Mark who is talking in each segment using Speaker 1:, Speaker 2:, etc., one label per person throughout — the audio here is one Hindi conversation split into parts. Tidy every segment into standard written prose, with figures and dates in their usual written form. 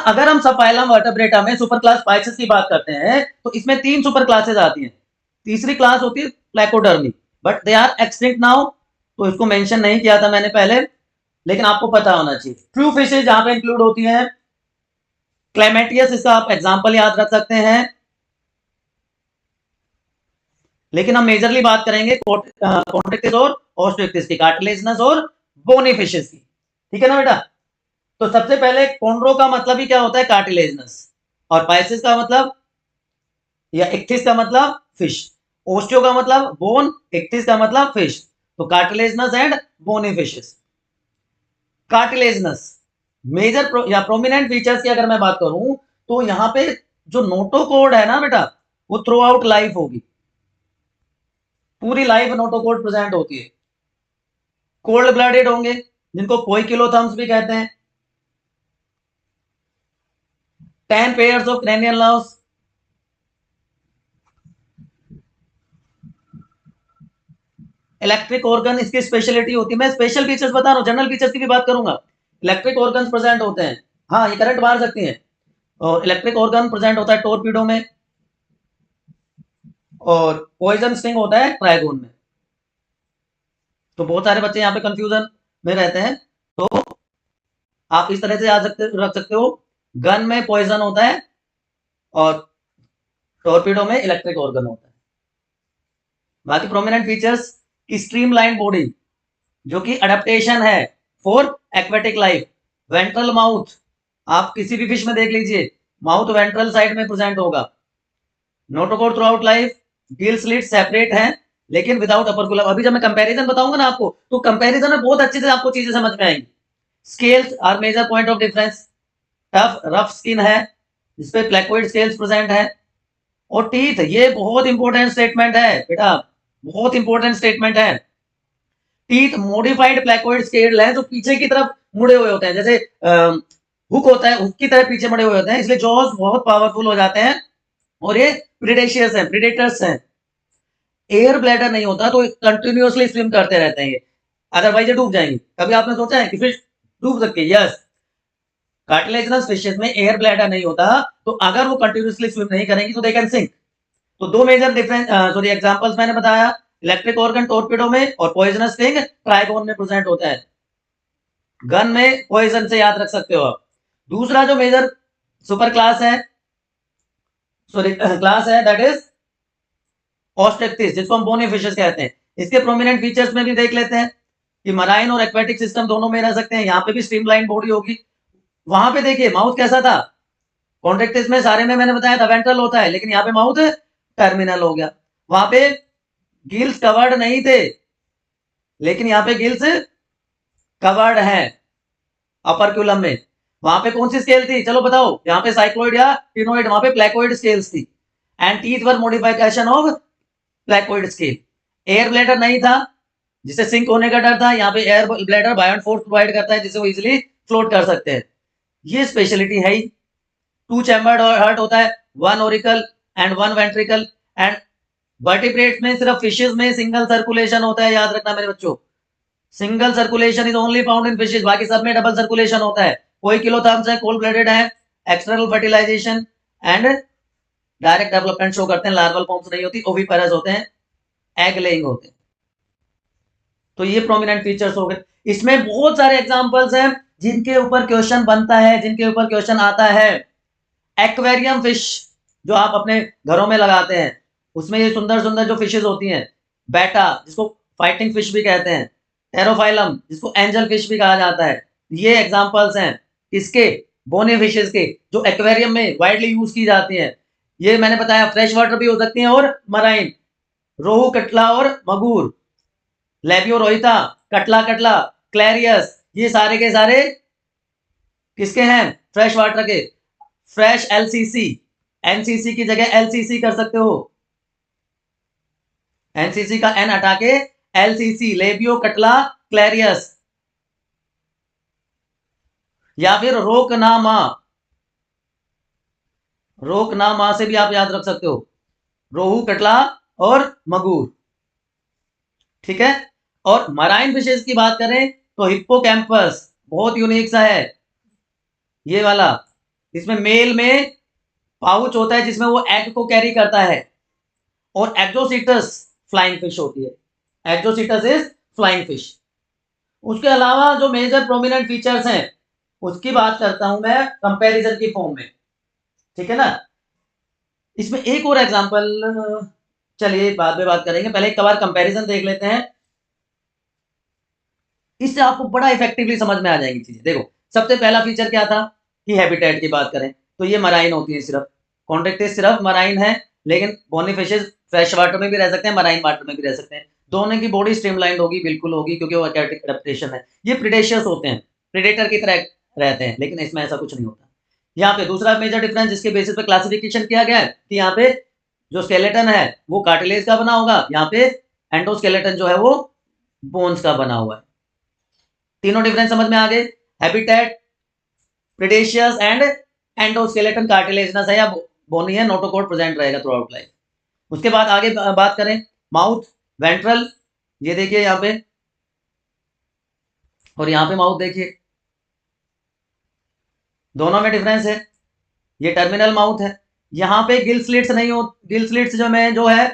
Speaker 1: अगर हम सबफाइलम वर्टेब्रेटा में सुपर क्लास पाइसेस की बात करते हैं तो इसमें 3 सुपर क्लासेस आती हैं। तीसरी क्लास होती है placodermi, but they are extinct now, तो इसको मेंशन नहीं किया था मैंने पहले, लेकिन आपको पता होना चाहिए। ट्रू फिशेज जहां पे इंक्लूड होती हैं, क्लेमेटियस इसका आप एग्जांपल याद रख सकते हैं, लेकिन हम मेजरली बात करेंगे कॉन्ट्रेक्टिस और ऑस्ट्रिक्टिस की, कार्टिलेजिनस और बोनी फिशेज की। ठीक है ना बेटा? तो सबसे पहले कॉन्ड्रो का मतलब ही क्या होता है? कार्टिलेजिनस। और पाइसिस का मतलब या इक्थिस का मतलब फिश। ओस्टियो का मतलब बोन, इक्थिस का मतलब फिश। तो cartilaginous and bony fishes. Cartilaginous major या प्रोमिनेंट फीचर्स की अगर मैं बात करूं तो यहां पे जो नोटोकोड है ना बेटा, वो थ्रू आउट लाइफ होगी, पूरी लाइफ नोटोकोड प्रेजेंट होती है। कोल्ड ब्लडेड होंगे जिनको कोइकिलोथर्म्स भी कहते हैं। 10 pairs of cranial nerves. Electric organ इसकी स्पेशलिटी होती है। मैं स्पेशल फीचर्स बता रहा हूँ, जनरल फीचर्स की भी बात करूंगा। इलेक्ट्रिक ऑर्गन प्रेजेंट होते हैं, हाँ ये करंट मार सकती हैं। और इलेक्ट्रिक ऑर्गन प्रेजेंट होता है टोरपीडो में, और पॉइजन स्टिंग होता है ट्राइगोन में। तो बहुत सारे बच्चे यहाँ पे कंफ्यूजन में रहते हैं, तो आप इस तरह से याद रख सकते हो, गन में पॉइजन होता है और टोरपीडो में इलेक्ट्रिक ऑर्गन होता है। बाकी प्रोमिनेंट फीचर्स की स्ट्रीमलाइन बॉडी जो कि अडेप्टेशन है for aquatic life. Ventral mouth, आप किसी भी फिश में देख लीजिए, माउथ वेंट्रल साइड में प्रेजेंट होगा। Notochord through out life, Gill slit separate है लेकिन विदाउट अपरकुलम। अभी जब मैं कंपैरिजन बताऊंगा ना आपको, तो कंपैरिजन में बहुत अच्छे से आपको चीजें समझ में आएंगी। Scales are major point of difference. Tough rough skin है जिसपे प्लेकोइड स्केल्स प्रेजेंट है। और टीथ, ये बहुत इंपॉर्टेंट स्टेटमेंट है बेटा, बहुत इंपॉर्टेंट स्टेटमेंट है। टीथ मॉडिफाइड प्लेकोइड स्केल है जो पीछे की तरफ मुड़े हुए होते हैं, जैसे हुक होता है, हुक की तरह पीछे मुड़े हुए होते हैं, इसलिए जॉज बहुत पावरफुल हो जाते हैं और ये प्रिडेशियस हैं, प्रिडेटर्स हैं। एयर ब्लैडर नहीं होता तो कंटिन्यूअसली स्विम करते रहते हैं ये, अदरवाइज ये डूब जाएंगे। कभी आपने सोचा है कि फिश डूब सकती है? यस। कार्टिलेजिनस फिशेस में एयर ब्लैडर नहीं होता, तो अगर वो कंटिन्यूअसली स्विम नहीं करेंगी तो दे कैन सिंक। तो दो मेजर डिफरेंस सॉरी एग्जांपल्स मैंने बताया, इलेक्ट्रिक ऑर्गन टोरपीडो में और पॉइजनस स्टिंग ट्राइगोन में प्रेजेंट होता है। गन में पॉइजन से याद रख सकते हो आप। दूसरा जो मेजर सुपर क्लास है, सॉरी क्लास है, दैट इज ऑस्ट्रिक्टिस, जिसको हम बोनी फिशेस कहते हैं। इसके प्रोमिनेंट फीचर्स में भी देख लेते हैं कि मराइन और एक्वेटिक सिस्टम दोनों में रह सकते हैं। यहाँ पे भी स्ट्रीमलाइन बॉडी होगी। वहां पे देखिए माउथ कैसा था, कॉन्ट्रेक्टिस में सारे में मैंने बताया था वेंट्रल होता है, लेकिन यहाँ पे माउथ टर्मिनल हो गया। वहां पे गिल्स कवर्ड नहीं थे, लेकिन यहाँ पे गिल्स कवर्ड है अपरक्यूलम में। वहां पे कौन सी स्केल थी, चलो बताओ? यहाँ पे साइक्लोइड या टिनोइड, वहां पे प्लेकोइड स्केल्स थी। And teeth were modification of placoid scale. Air bladder नहीं था जिससे सिंक होने का डर था, यहाँ पे एयर ब्लैडर बायोंट फोर्स प्रोवाइड करता है जिससे वो इजिली फ्लोट कर सकते हैं। ये स्पेशलिटी है ही। टू चैम्बर्ड हार्ट होता है, one Oracle and one ventricle. And vertebrates में सिर्फ फिशेस में सिंगल सर्कुलेशन होता है, याद रखना मेरे बच्चों। Single circulation is only found in fishes, बाकी सब में डबल सर्कुलेशन होता है। कोई किलोथर्म्स है, कोल्ड ब्लडेड है, external fertilisation and direct development show करते हैं। लार्वल फॉर्म्स नहीं होती, ओविपेरस होते हैं, एग लेइंग होते हैं। तो ये प्रोमिनेंट फीचर्स हो गए। इसमें बहुत सारे एग्जांपल्स हैं जिनके ऊपर क्वेश्चन बनता है, जिनके ऊपर क्वेश्चन आता है। एक्वेरियम फिश जो आप अपने घरों में लगाते हैं, उसमें ये सुंदर सुंदर जो फिशेस होती हैं, बेटा जिसको फाइटिंग फिश भी कहते हैं, टेरोफाइलम जिसको एंजल फिश भी कहा जाता है, ये एग्जांपल्स हैं इसके, बोने फिशेस के, जो एक्वेरियम में वाइडली यूज की जाती हैं। ये मैंने बताया फ्रेश वाटर भी हो सकती हैं और मराइन, रोहू, कटला और मगूर, लेबियो रोहिता, कटला कटला, क्लैरियस, ये सारे के सारे किसके हैं? फ्रेश वाटर के। फ्रेश एलसीसी, एनसीसी की जगह एलसीसी कर सकते हो, एनसीसी का एन हटा के एलसीसी, लेबियो कटला क्लैरियस। या फिर रोकनामा, रोकनामा से भी आप याद रख सकते हो, रोहू, कटला और मगूर। ठीक है। और मराइन फिशेस की बात करें तो हिप्पोकैम्पस बहुत यूनिक सा है, ये वाला इसमें मेल में पाउच होता है जिसमें वो एग को कैरी करता है, और एक्जोसीटस फ्लाइंग फिश होती है। एक्जोसीटस इज फ्लाइंग फिश। उसके अलावा जो मेजर प्रोमिनेंट फीचर्स हैं उसकी बात करता हूं मैं कंपैरिजन की फॉर्म में, ठीक है ना। इसमें एक और एग्जांपल, चलिए बाद में बात करेंगे, पहले एक बार कंपैरिजन देख लेते हैं, इससे आपको बड़ा इफेक्टिवली समझ में आ जाएंगी चीजें। देखो सबसे पहला फीचर क्या था कि हैबिटेट की बात करें तो ये मराइन होती है, सिर्फ कॉन्ट्रेक्टिस सिर्फ मराइन है, लेकिन बोनी फिशेज फ्रेश वाटर में भी रह सकते हैं, मराइन वाटर में भी रह सकते हैं। दोनों की बॉडी स्ट्रीमलाइन होगी, बिल्कुल होगी, क्योंकि वो एक्वाटिक एडेप्टेशन है। ये प्रीडेशियस होते हैं, प्रीडेटर की तरह रहते हैं, लेकिन इसमें ऐसा कुछ नहीं होता। यहाँ पे दूसरा मेजर डिफरेंस जिसके बेसिस पे क्लासिफिकेशन किया गया है कि यहाँ पे जो स्केलेटन है वो कार्टिलेज का बना होगा, यहाँ पे एंडोस्केलेटन जो है वो बोन्स का बना हुआ है। तीनों डिफरेंस समझ में आ गए। हैबिटेट प्रीडेशियस एंड एंडोस्केलेटन कार्टिलेजनस है या बोनी है, नोटोकॉर्ड प्रेजेंट रहेगा थ्रू आउट लाइफ। उसके बाद आगे बात करें माउथ वेंट्रल, ये देखिए यहाँ पे, और यहाँ पे माउथ देखिए, दोनों में डिफरेंस है। ये टर्मिनल माउथ है, यहाँ पे गिल स्लिट्स नहीं हो, गिल स्लिट्स जो है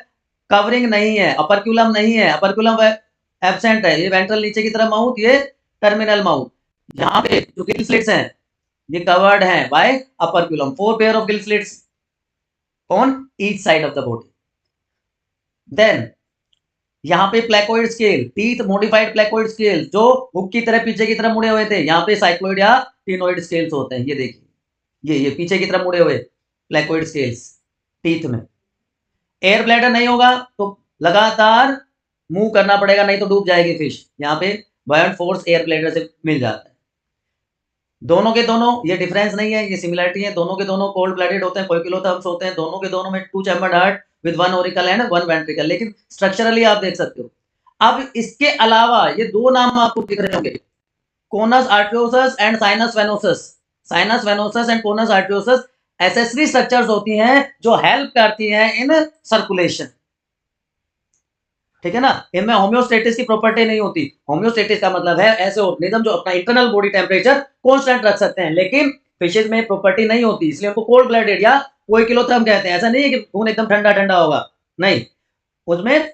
Speaker 1: कवरिंग नहीं है, अपरक्यूलम नहीं है, अपरक्यूलम एब्सेंट है। ये वेंट्रल नीचे की तरफ माउथ, ये टर्मिनल माउथ। यहाँ पे जो गिल स्लिट्स हैं ये कवर्ड हैं by operculum, 4 pair of gill slits on each side of the body. Then यहाँ पे placoid scale, teeth modified placoid scale जो हुक की तरह पीछे की तरफ मुड़े हुए थे, यहाँ पे साइक्लोइड या टिनोइड स्केल्स होते हैं। ये देखिए, ये पीछे की तरफ मुड़े हुए प्लेकोइड स्केल्स टीथ में। एयर ब्लैडर नहीं होगा तो लगातार मूव करना पड़ेगा, नहीं तो डूब जाएगी फिश। यहाँ पे बायोंट फोर्स एयर ब्लैडर से मिल जाता है। दोनों के दोनों, ये डिफरेंस नहीं है, ये सिमिलरिटी है। दोनों के दोनों कोल्ड ब्लडेड होते हैं, कोइकुलोथर्म्स होते हैं। दोनों के दोनों में 2 chambered heart with 1 auricle and 1 ventricle, लेकिन स्ट्रक्चरली आप देख सकते हो। अब इसके अलावा ये दो नाम आपको दिख रहे होंगे, conus arteriosus and sinus venosus. Sinus venosus and conus arteriosus accessory structures होती हैं जो हेल्प करती हैं इन सर्कुलेशन, ठीक है ना। इनमें होम्योस्टेटिस की प्रॉपर्टी नहीं होती। होम्योस्टेटिस का मतलब है ऐसे ऑर्गेनिज्म जो अपना इंटरनल बॉडी टेम्परेचर कांस्टेंट रख सकते हैं, लेकिन फिशेज में प्रॉपर्टी नहीं होती, इसलिए उनको कोल्ड ब्लडेड या कोइकुलोथर्म कहते हैं। ऐसा नहीं है कि खून एकदम ठंडा ठंडा होगा, नहीं, उसमें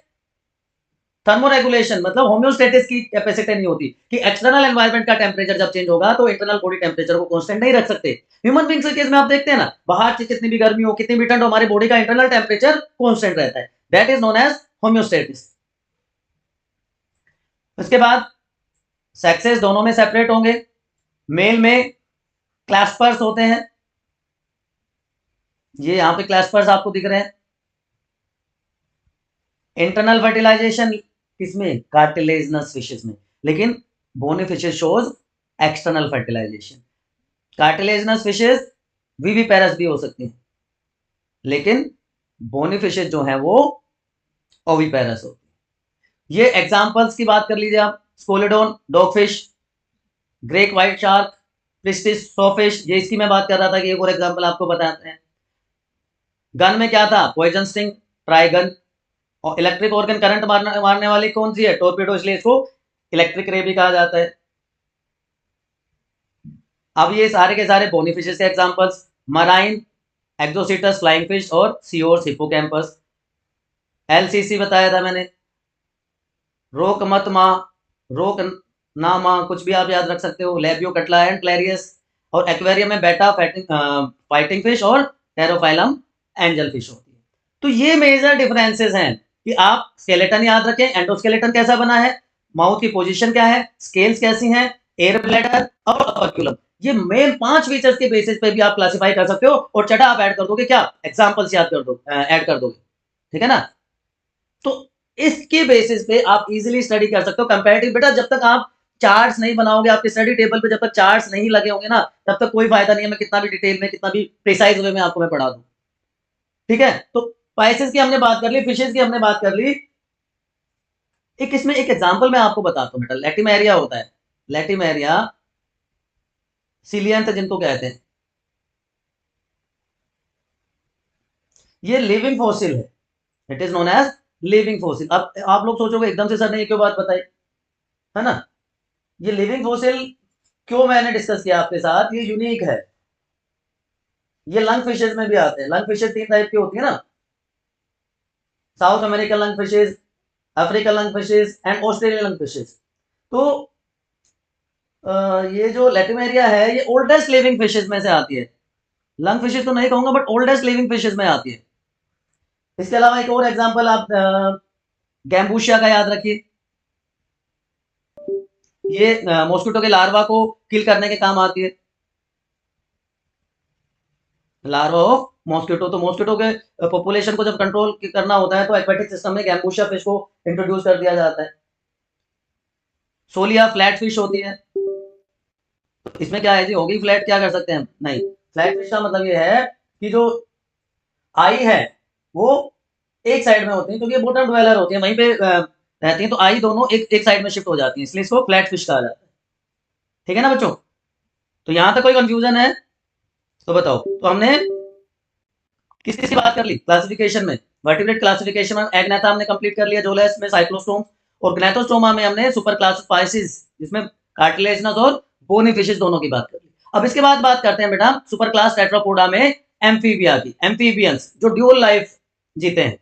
Speaker 1: थर्मोरेगुलेशन मतलब होम्योस्टेटिस की कैपेसिटी नहीं होती कि एक्सटर्नल एनवायरनमेंट का टेम्परेचर जब चेंज होगा तो इंटरनल बॉडी टेम्परेचर को कांस्टेंट नहीं रख सकते। ह्यूमन बींग्स के केस में आप देखते हैं ना, बाहर से कितनी भी गर्मी हो, कितनी भी ठंड हो, हमारी बॉडी का इंटरनल टेम्परेचर कांस्टेंट रहता है। That is known as homeostasis. उसके बाद सेक्सेस दोनों में सेपरेट होंगे। मेल में क्लैस्पर्स होते हैं, ये यहां पे क्लैस्पर्स आपको दिख रहे हैं। इंटरनल फर्टिलाइजेशन किसमें, कार्टिलेजनस फिशेस में, लेकिन bony fishes shows external fertilisation. Cartilaginous fishes viviparous भी हो सकती हैं, लेकिन बोनी फिशेस जो है वो ओविपेरस होती है। ये एग्जांपल्स की बात कर लीजिए आप, scoliodon dogfish, great white shark, pristis sawfish, ये इसकी मैं बात कर रहा था कि एक और एग्जांपल आपको बताते हैं। गन में क्या था, पॉइजन स्टिंग, ट्राइगन। और इलेक्ट्रिक ऑर्गन करंट मारने वाली कौन सी है, टोरपीडो, इसलिए इसको इलेक्ट्रिक रे भी कहा जाता है। अब ये सारे के सारे बोनी फिशेस के एग्जांपल्स, मराइन, एक्सोसिटस फ्लाइंग फिश और सीओर्स हिप्पोकैम्पस। एलसीसी बताया था मैंने, रोक मत माँ, रोक ना माँ, कुछ भी आप याद रख सकते हो। Labeo catla and Clarias. और एक्वेरियम में बेटा फाइटिंग फिश और टेरोफाइलम एंजल फिश होती है। तो ये मेजर डिफरेंसेस हैं कि आप स्केलेटन याद रखें, एंडोस्केलेटन कैसा बना है, माउथ की पोजीशन क्या है, स्केल्स कैसी हैं, एयर ब्लैडर और अपरक्यूलम। ये मेन 5 फीचर्स के बेसिस पे भी आप क्लासिफाई कर सकते हो, और चटा आप ऐड कर दोगे, क्या एग्जांपल्स याद कर दो, ऐड कर दोगे, ठीक है ना। तो इसके बेसिस पे आप इजीली स्टडी कर सकते हो कंपैरेटिव। बेटा जब तक आप चार्ट्स नहीं बनाओगे, आपके स्टडी टेबल पे जब तक चार्ट्स नहीं लगे होंगे ना, तब तक कोई फायदा नहीं है, मैं कितना भी डिटेल में, कितना भी प्रिसाइज वे में आपको मैं पढ़ा दूं, ठीक है। तो स्पाइसेस की हमने बात कर ली, फिशेस की हमने बात कर ली। एक इसमें एक एग्जांपल मैं आपको बताता हूं बेटा, लेटिमेरिया होता है, लेटिमेरिया सिलियंथ जिनको कहते हैं, ये लिविंग फॉसिल है, it is known as living fossil. अब आप लोग सोचोगे एकदम से सर ने क्यों बात बताई, है ना। ये लिविंग फॉसिल क्यों मैंने डिस्कस किया आपके साथ, ये यूनिक है। ये लंग फिशेज में भी आते हैं। लंग फिशेज 3 टाइप की होती है ना, south American lung fishes, African lung fishes and Australian lung fishes. तो ये जो लेटिमेरिया है ये ओल्डेस्ट लिविंग फिशेज में से आती है। लंग फिशेज तो नहीं कहूंगा बट ओल्डेस्ट लिविंग फिशेज में आती है। इसके अलावा एक और एग्जांपल आप गैम्बूशिया का याद रखिए। ये मॉस्किटो के लार्वा को किल करने के काम आती है। लार्वा ऑफ मॉस्किटो, तो मॉस्किटो के पॉपुलेशन को जब कंट्रोल करना होता है तो एक्वेटिक सिस्टम में गैम्बूशिया फिश को इंट्रोड्यूस कर दिया जाता है। सोलिया फ्लैट फिश होती है। तो इसमें क्या है जी, होगी फ्लैट, क्या कर सकते हैं, नहीं। फ्लैट फिश का मतलब ये है कि जो आई है वो एक साइड में होती है, क्योंकि बॉटम ड्वेलर होती है, वहीं पे रहती है, तो आई दोनों एक साइड में शिफ्ट हो जाती है, इसलिए इसको फ्लैट फिश कहा जाता है। ठीक है ना बच्चों? तो यहां तक कोई कंफ्यूजन है तो बताओ। तो हमने किस किस की बात कर ली क्लासिफिकेशन में? वर्टिब्रेट क्लासिफिकेशन में एग्नेथा हमने कंप्लीट कर लिया, जोलेस में साइक्लोस्टोम, और ग्नेथोस्टोमा में हमने सुपर क्लास स्पाइसिस जिसमें कार्टिलेजिनस और बोनी फिशेस दोनों की बात कर ली। अब इसके बाद बात करते हैं बेटा सुपर क्लास टेट्रापोडा में एम्फीबिया की, एम्फीबियंस जो ड्यूल लाइफ जीते हैं।